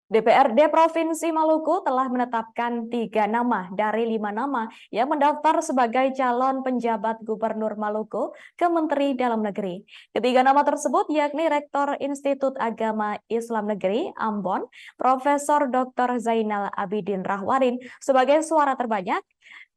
DPRD Provinsi Maluku telah menetapkan 3 nama dari 5 nama yang mendaftar sebagai calon penjabat Gubernur Maluku ke Menteri Dalam Negeri. Ketiga nama tersebut yakni Rektor Institut Agama Islam Negeri Ambon, Profesor Dr. Zainal Abidin Rahwarin sebagai suara terbanyak,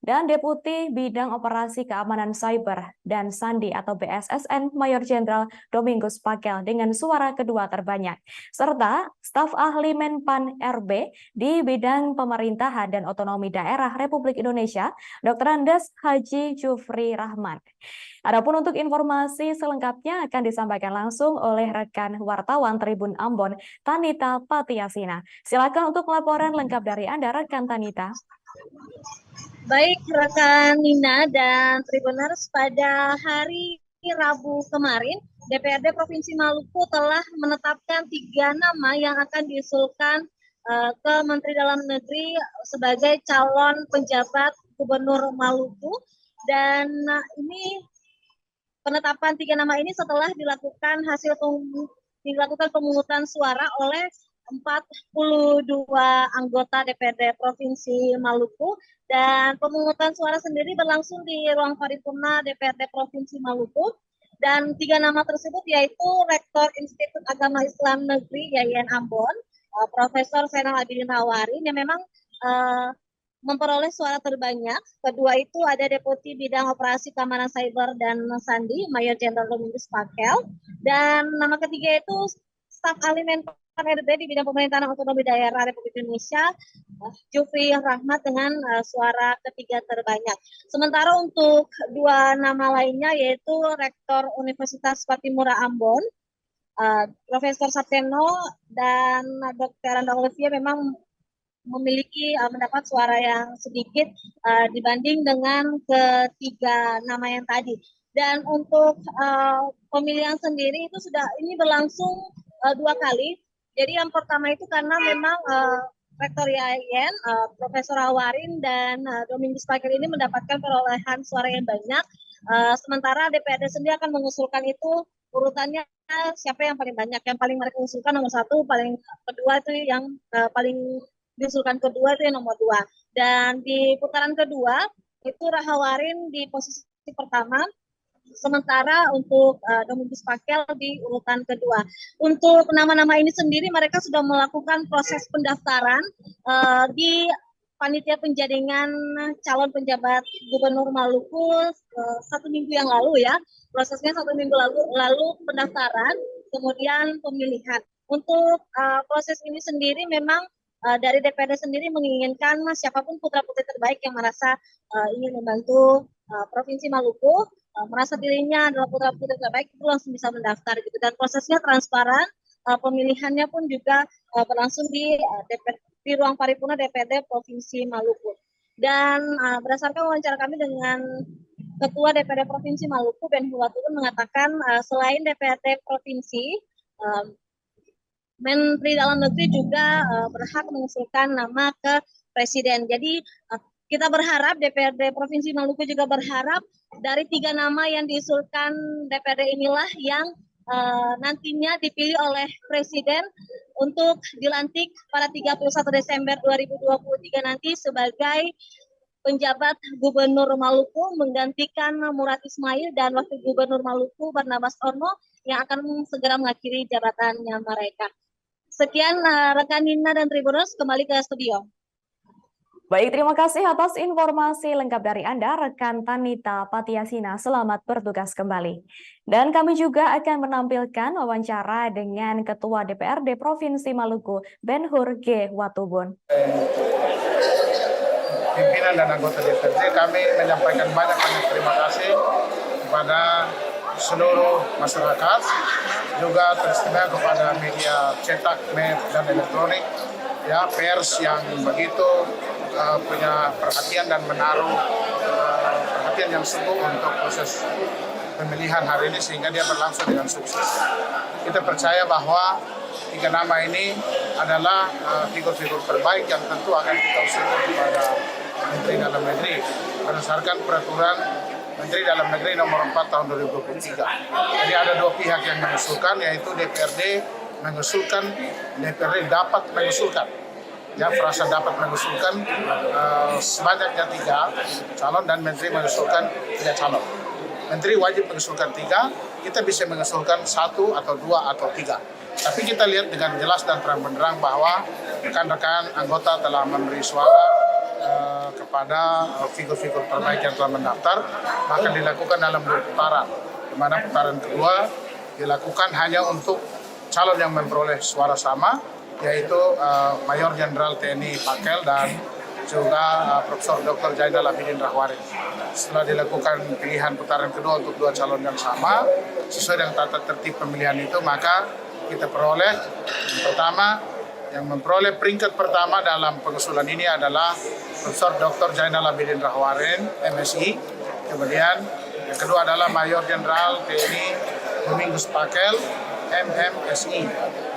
dan Deputi Bidang Operasi Keamanan Cyber dan Sandi atau BSSN Mayor Jenderal Domingus Pakel dengan suara kedua terbanyak, serta staf ahli Menpan RB di bidang pemerintahan dan otonomi daerah Republik Indonesia, Dr. Andes Haji Jufri Rahman. Adapun untuk informasi selengkapnya akan disampaikan langsung oleh rekan wartawan Tribun Ambon, Tanita Patiasina. Silakan untuk laporan lengkap dari Anda, rekan Tanita. Baik rekan Nina dan Tribuners, pada hari Rabu kemarin, DPRD Provinsi Maluku telah menetapkan 3 nama yang akan diusulkan ke Menteri Dalam Negeri sebagai calon penjabat Gubernur Maluku. Dan ini penetapan 3 nama ini setelah dilakukan pemungutan suara oleh 42 anggota DPRD Provinsi Maluku, dan pemungutan suara sendiri berlangsung di ruang paripurna DPRD Provinsi Maluku. Dan 3 nama tersebut yaitu Rektor Institut Agama Islam Negeri YIN Ambon, Profesor Zainal Abidin Rahwarin yang memang memperoleh suara terbanyak. Kedua itu ada Deputi Bidang Operasi Keamanan Cyber dan Sandi, Mayor Jenderal Domingus Pakel. Dan nama ketiga itu staf ahli Menpan RB di bidang pemerintahan otonomi daerah Republik Indonesia, Jufri Rahmat dengan suara ketiga terbanyak. Sementara untuk 2 nama lainnya yaitu Rektor Universitas Patimura Ambon, Profesor Sapteno dan Dr. Anda Olivia memang memiliki mendapat suara yang sedikit dibanding dengan ketiga nama yang tadi. Dan untuk pemilihan sendiri itu ini berlangsung 2 kali. Jadi yang pertama itu karena memang Rektor YIN, Profesor Rahwarin dan Domingus Pakel ini mendapatkan perolehan suara yang banyak. Sementara DPRD sendiri akan mengusulkan itu urutannya siapa yang paling banyak. Yang paling mereka usulkan nomor 1, paling kedua itu yang paling diusulkan kedua itu yang nomor 2. Dan di putaran kedua itu Rahwarin di posisi pertama, sementara untuk Domingus Pakel di urutan kedua. Untuk nama-nama ini sendiri mereka sudah melakukan proses pendaftaran di panitia penjaringan calon penjabat Gubernur Maluku 1 minggu yang lalu ya. Prosesnya 1 minggu lalu pendaftaran, kemudian pemilihan. Untuk proses ini sendiri memang dari DPRD sendiri menginginkan siapapun putra-putri terbaik yang merasa ingin membantu Provinsi Maluku, merasa dirinya adalah putra-putri terbaik, itu langsung bisa mendaftar gitu. Dan prosesnya transparan, pemilihannya pun juga berlangsung di ruang paripurna DPRD Provinsi Maluku. Dan berdasarkan wawancara kami dengan Ketua DPRD Provinsi Maluku, Ben Huwatulun mengatakan selain DPRD Provinsi, Menteri Dalam Negeri juga berhak mengusulkan nama ke Presiden. Jadi kita berharap, DPRD Provinsi Maluku juga berharap dari 3 nama yang diusulkan DPRD inilah yang nantinya dipilih oleh Presiden untuk dilantik pada 31 Desember 2023 nanti sebagai penjabat Gubernur Maluku menggantikan Murad Ismail dan Wakil Gubernur Maluku Barnabas Orno yang akan segera mengakhiri jabatannya mereka. Sekian rekan Nina dan Tribuners, kembali ke studio. Baik, terima kasih atas informasi lengkap dari Anda, rekan Tanita Patiasina. Selamat bertugas kembali. Dan kami juga akan menampilkan wawancara dengan Ketua DPRD Provinsi Maluku, Ben Hur G. Watubun. Pimpinan dan anggota DPRD, kami menyampaikan banyak terima kasih kepada seluruh masyarakat, juga teristimewa kepada media cetak, dan elektronik, ya, pers yang begitu punya perhatian dan menaruh perhatian yang sungguh untuk proses pemilihan hari ini sehingga dia berlangsung dengan sukses. Kita percaya bahwa 3 nama ini adalah figur-figur terbaik yang tentu akan kita usulkan kepada Menteri Dalam Negeri berdasarkan peraturan Menteri Dalam Negeri nomor 4 tahun 2023. Jadi ada 2 pihak yang mengusulkan, yaitu DPRD mengusulkan, DPRD dapat mengusulkan, ya frasa dapat mengusulkan sebanyaknya 3 calon dan menteri mengusulkan 3 calon. Menteri wajib mengusulkan 3, kita bisa mengusulkan 1 atau 2 atau 3. Tapi kita lihat dengan jelas dan terang benderang bahwa rekan-rekan anggota telah memberi suara kepada figur-figur terbaik yang telah mendaftar, maka dilakukan dalam 2 putaran, di mana putaran kedua dilakukan hanya untuk calon yang memperoleh suara sama, yaitu Mayor Jenderal TNI Pakel dan juga Profesor Dr. Jainal Abidin Rahwarin. Setelah dilakukan pilihan putaran kedua untuk 2 calon yang sama, sesuai dengan tata tertib pemilihan itu, maka kita peroleh yang pertama, yang memperoleh peringkat pertama dalam pengusulan ini adalah Profesor Dr. Jainal Abidin Rahwarin, MSI. Kemudian yang kedua adalah Mayor Jenderal TNI Domingus Pakel, MMSI.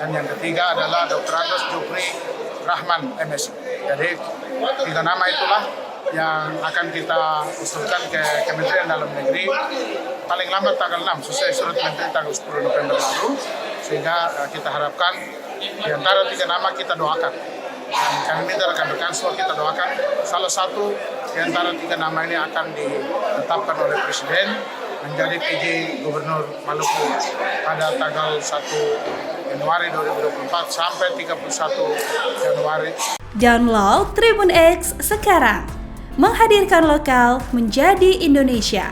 Dan yang ketiga adalah Dr. Agus Jupri Rahman, MSI. Jadi 3 nama itulah yang akan kita usulkan ke Kementerian Dalam Negeri paling lambat tanggal 6, sesuai surat Menteri tanggal 10 November lalu, sehingga kita harapkan di antara 3 nama kita doakan. Dan kami minta rekan-rekan semua kita doakan salah satu di antara 3 nama ini akan ditetapkan oleh Presiden menjadi PJ Gubernur Maluku pada tanggal 1 Januari 2024 sampai 31 Januari. Download Tribun X sekarang, menghadirkan lokal menjadi Indonesia.